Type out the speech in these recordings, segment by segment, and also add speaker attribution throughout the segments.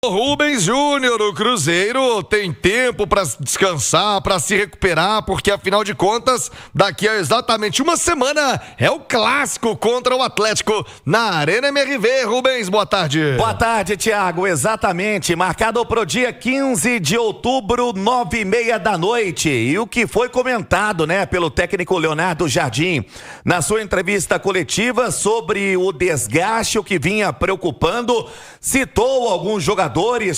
Speaker 1: Rubens Júnior, o Cruzeiro tem tempo para descansar, para se recuperar, porque afinal de contas, daqui a exatamente uma semana é o clássico contra o Atlético na Arena MRV. Rubens, boa tarde.
Speaker 2: Boa tarde, Thiago. Exatamente, marcado para o dia 15 de outubro, 9h30 da noite. E o que foi comentado, pelo técnico Leonardo Jardim na sua entrevista coletiva sobre o desgaste, o que vinha preocupando, citou alguns jogadores,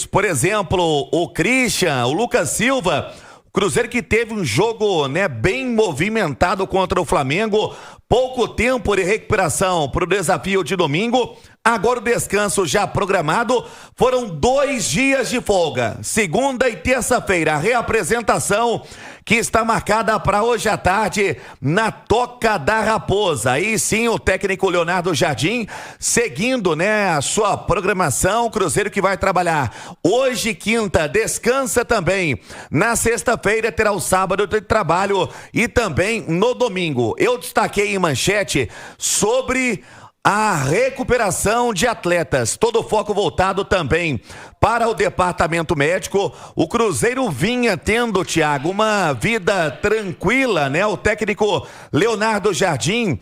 Speaker 2: por exemplo, o Christian, o Lucas Silva. Cruzeiro que teve um jogo, bem movimentado contra o Flamengo, pouco tempo de recuperação para o desafio de domingo. Agora o descanso já programado, foram 2 dias de folga, segunda e terça-feira, a reapresentação que está marcada para hoje à tarde na Toca da Raposa. Aí sim o técnico Leonardo Jardim seguindo, a sua programação. Cruzeiro que vai trabalhar hoje, quinta, descansa também. Na sexta-feira terá o sábado de trabalho e também no domingo. Eu destaquei em manchete sobre a recuperação de atletas, todo o foco voltado também para o departamento médico. O Cruzeiro vinha tendo, Thiago, uma vida tranquila, O técnico Leonardo Jardim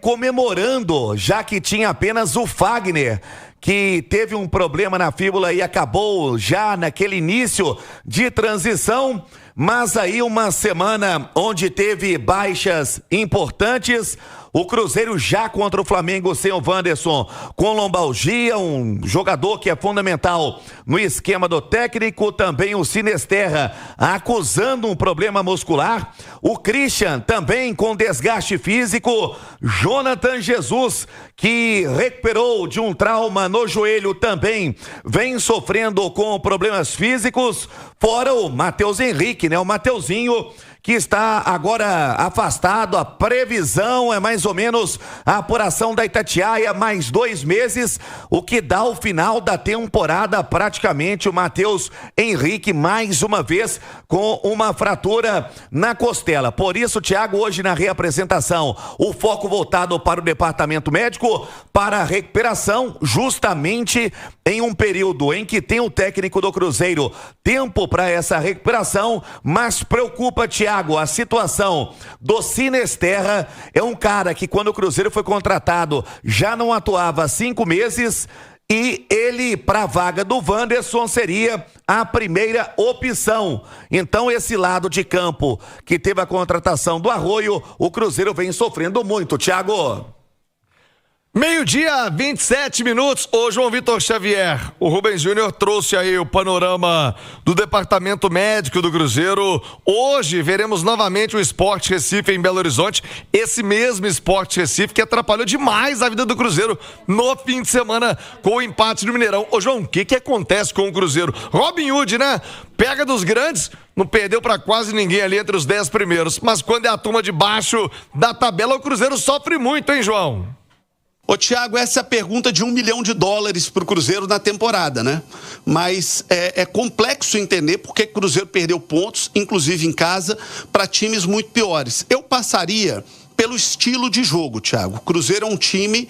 Speaker 2: comemorando, já que tinha apenas o Fagner, que teve um problema na fíbula e acabou já naquele início de transição. Mas aí uma semana onde teve baixas importantes. O Cruzeiro já contra o Flamengo sem o Wanderson, com lombalgia, um jogador que é fundamental no esquema do técnico. Também o Sinesterra acusando um problema muscular. O Christian também com desgaste físico. Jonathan Jesus, que recuperou de um trauma no joelho, também vem sofrendo com problemas físicos. Fora o Matheus Henrique, o Mateuzinho, que está agora afastado. A previsão é mais ou menos a apuração da Itatiaia, mais 2 meses, o que dá o final da temporada praticamente. O Matheus Henrique, mais uma vez, com uma fratura na costela. Por isso, Thiago, hoje na reapresentação, o foco voltado para o departamento médico, para a recuperação, justamente em um período em que tem o técnico do Cruzeiro tempo para essa recuperação. Mas preocupa, Thiago, a situação do Sinesterra. É um cara que, quando o Cruzeiro foi contratado, já não atuava há 5 meses, e ele, para a vaga do Wanderson, seria a primeira opção. Então, esse lado de campo que teve a contratação do Arroio, o Cruzeiro vem sofrendo muito, Thiago.
Speaker 1: 12h, 27 minutos. Ô, João Vitor Xavier, o Rubens Júnior trouxe aí o panorama do departamento médico do Cruzeiro. Hoje veremos novamente o Sport Recife em Belo Horizonte. Esse mesmo Sport Recife que atrapalhou demais a vida do Cruzeiro no fim de semana com o empate no Mineirão. Ô, João, o que acontece com o Cruzeiro? Robin Hood, pega dos grandes, não perdeu pra quase ninguém ali entre os 10 primeiros. Mas quando é a turma de baixo da tabela, o Cruzeiro sofre muito, hein, João?
Speaker 3: Ô, Thiago, essa é a pergunta de $1 milhão para o Cruzeiro na temporada, Mas é complexo entender porque o Cruzeiro perdeu pontos, inclusive em casa, para times muito piores. Eu passaria pelo estilo de jogo, Thiago. O Cruzeiro é um time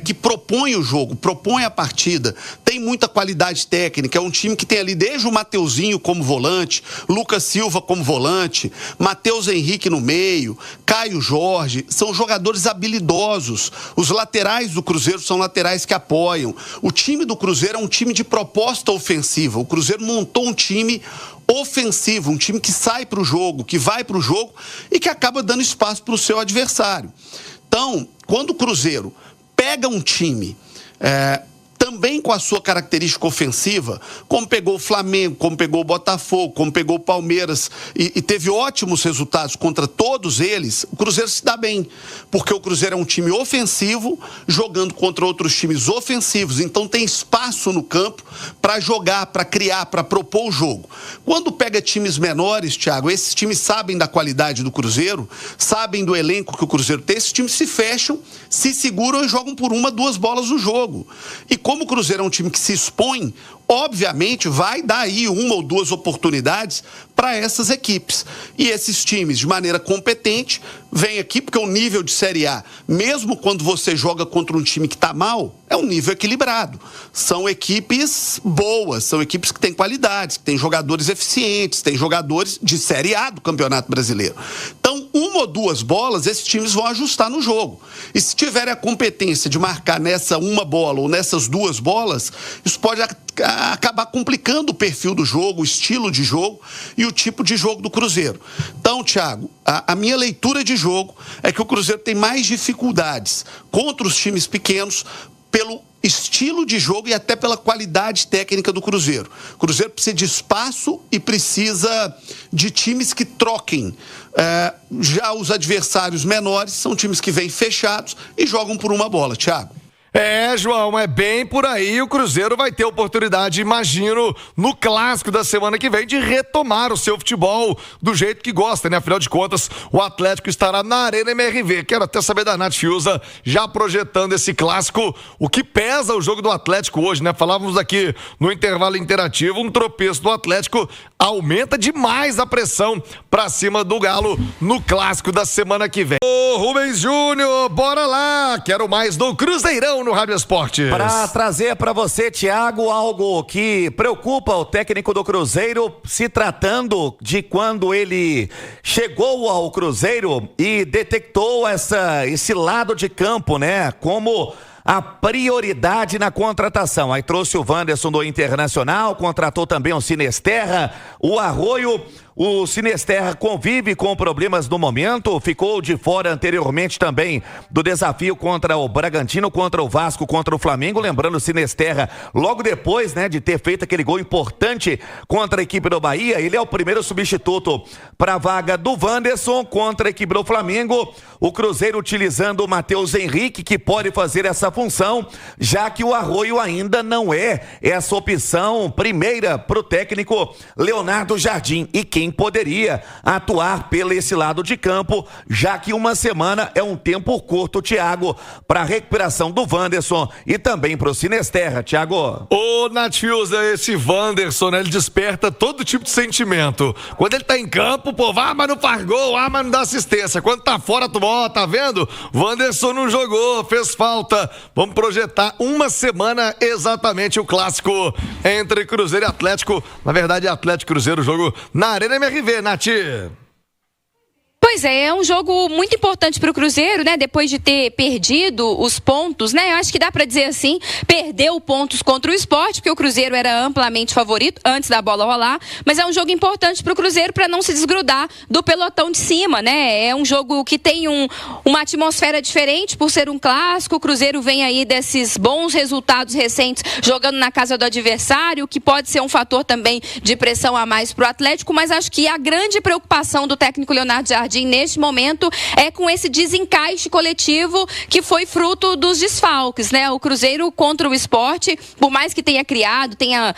Speaker 3: que propõe o jogo, propõe a partida, tem muita qualidade técnica, é um time que tem ali desde o Mateuzinho como volante, Lucas Silva como volante, Matheus Henrique no meio, Caio Jorge, são jogadores habilidosos. Os laterais do Cruzeiro são laterais que apoiam. O time do Cruzeiro é um time de proposta ofensiva. O Cruzeiro montou um time ofensivo, um time que sai para o jogo, que vai para o jogo e que acaba dando espaço para o seu adversário. Então, quando o Cruzeiro pega um time também com a sua característica ofensiva, como pegou o Flamengo, como pegou o Botafogo, como pegou o Palmeiras e teve ótimos resultados contra todos eles, o Cruzeiro se dá bem, porque o Cruzeiro é um time ofensivo, jogando contra outros times ofensivos, então tem espaço no campo para jogar, para criar, para propor o jogo. Quando pega times menores, Thiago, esses times sabem da qualidade do Cruzeiro, sabem do elenco que o Cruzeiro tem, esses times se fecham, se seguram e jogam por 1, 2 bolas no jogo. E como o Cruzeiro é um time que se expõe, obviamente vai dar aí 1 ou 2 oportunidades para essas equipes. E esses times, de maneira competente, vêm aqui, porque o nível de Série A, mesmo quando você joga contra um time que está mal, é um nível equilibrado. São equipes boas, são equipes que têm qualidades, que têm jogadores eficientes, têm jogadores de Série A do Campeonato Brasileiro. Então, uma ou duas bolas, esses times vão ajustar no jogo. E se tiverem a competência de marcar nessa uma bola ou nessas duas bolas, isso pode acabar complicando o perfil do jogo, o estilo de jogo e o tipo de jogo do Cruzeiro. Então, Thiago, a minha leitura de jogo é que o Cruzeiro tem mais dificuldades contra os times pequenos pelo estilo de jogo e até pela qualidade técnica do Cruzeiro. O Cruzeiro precisa de espaço e precisa de times que troquem. Já os adversários menores são times que vêm fechados e jogam por uma bola, Thiago.
Speaker 1: João, é bem por aí. O Cruzeiro vai ter oportunidade, imagino, no clássico da semana que vem, de retomar o seu futebol do jeito que gosta, né? Afinal de contas, o Atlético estará na Arena MRV. Quero até saber da Nath Fiuza, já projetando esse clássico, o que pesa o jogo do Atlético hoje, né? Falávamos aqui no intervalo interativo, um tropeço do Atlético aumenta demais a pressão pra cima do Galo no clássico da semana que vem. Ô, Rubens Júnior, bora lá! Quero mais do Cruzeirão no Rádio Esportes.
Speaker 2: Para trazer para você, Thiago, algo que preocupa o técnico do Cruzeiro, se tratando de quando ele chegou ao Cruzeiro e detectou esse lado de campo, né? Como a prioridade na contratação. Aí trouxe o Wanderson do Internacional, contratou também o Sinisterra, o Arroio. O Sinisterra convive com problemas no momento, ficou de fora anteriormente também do desafio contra o Bragantino, contra o Vasco, contra o Flamengo. Lembrando, o Sinisterra, logo depois, né, de ter feito aquele gol importante contra a equipe do Bahia, ele é o primeiro substituto para a vaga do Wanderson contra a equipe do Flamengo. O Cruzeiro utilizando o Matheus Henrique, que pode fazer essa função, já que o Arroio ainda não é essa opção primeira para o técnico Leonardo Jardim. E quem poderia atuar pelo esse lado de campo, já que uma semana é um tempo curto, Thiago, para a recuperação do Wanderson e também para o Sinisterra, Thiago.
Speaker 1: Ô, Nath Fiuza, esse Wanderson, né, ele desperta todo tipo de sentimento. Quando ele tá em campo, pô, mas não faz gol, mas não dá assistência. Quando tá fora, tu, ó, tá vendo? Wanderson não jogou, fez falta. Vamos projetar uma semana exatamente o clássico entre Cruzeiro e Atlético. Na verdade, é Atlético e Cruzeiro, o jogo na Arena MRV, Nath.
Speaker 4: Pois é um jogo muito importante para o Cruzeiro, né? Depois de ter perdido os pontos, né? Eu acho que dá para dizer assim, perdeu pontos contra o Sport, porque o Cruzeiro era amplamente favorito antes da bola rolar, mas é um jogo importante para o Cruzeiro para não se desgrudar do pelotão de cima, né? É um jogo que tem uma atmosfera diferente por ser um clássico. O Cruzeiro vem aí desses bons resultados recentes jogando na casa do adversário, que pode ser um fator também de pressão a mais para o Atlético, mas acho que a grande preocupação do técnico Leonardo Jardim neste momento é com esse desencaixe coletivo que foi fruto dos desfalques, né? O Cruzeiro contra o Sport, por mais que tenha criado, tenha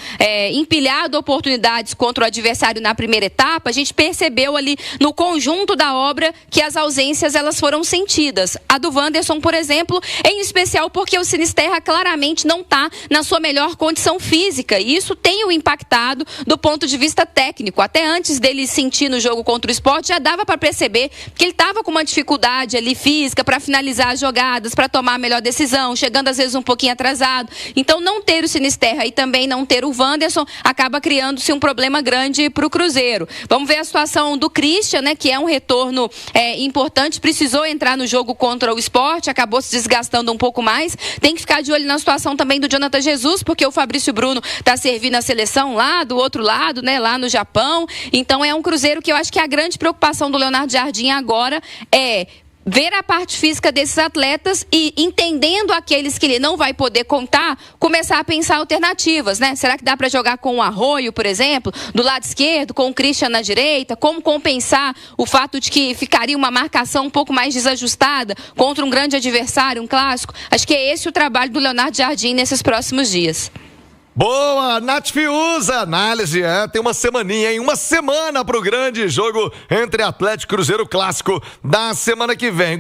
Speaker 4: empilhado oportunidades contra o adversário na primeira etapa, a gente percebeu ali no conjunto da obra que as ausências elas foram sentidas. A do Wanderson, por exemplo, em especial porque o Sinisterra claramente não está na sua melhor condição física, e isso tem o impactado do ponto de vista técnico. Até antes dele sentir no jogo contra o Sport, já dava para perceber que ele estava com uma dificuldade ali física para finalizar as jogadas, para tomar a melhor decisão, chegando às vezes um pouquinho atrasado. Então não ter o Sinisterra e também não ter o Wanderson acaba criando-se um problema grande para o Cruzeiro. Vamos ver a situação do Christian, né, que é um retorno importante, precisou entrar no jogo contra o Sport, acabou se desgastando um pouco mais. Tem que ficar de olho na situação também do Jonathan Jesus, porque o Fabrício Bruno está servindo a seleção lá do outro lado, né, lá no Japão. Então é um Cruzeiro que eu acho que a grande preocupação do Leonardo Jardim agora é ver a parte física desses atletas e, entendendo aqueles que ele não vai poder contar, começar a pensar alternativas, né? Será que dá para jogar com o Arroio, por exemplo, do lado esquerdo, com o Christian na direita? Como compensar o fato de que ficaria uma marcação um pouco mais desajustada contra um grande adversário, um clássico? Acho que é esse o trabalho do Leonardo Jardim nesses próximos dias.
Speaker 1: Boa, Nath Fiuza, análise, tem uma semaninha, hein? Uma semana pro grande jogo entre Atlético e Cruzeiro, clássico da semana que vem.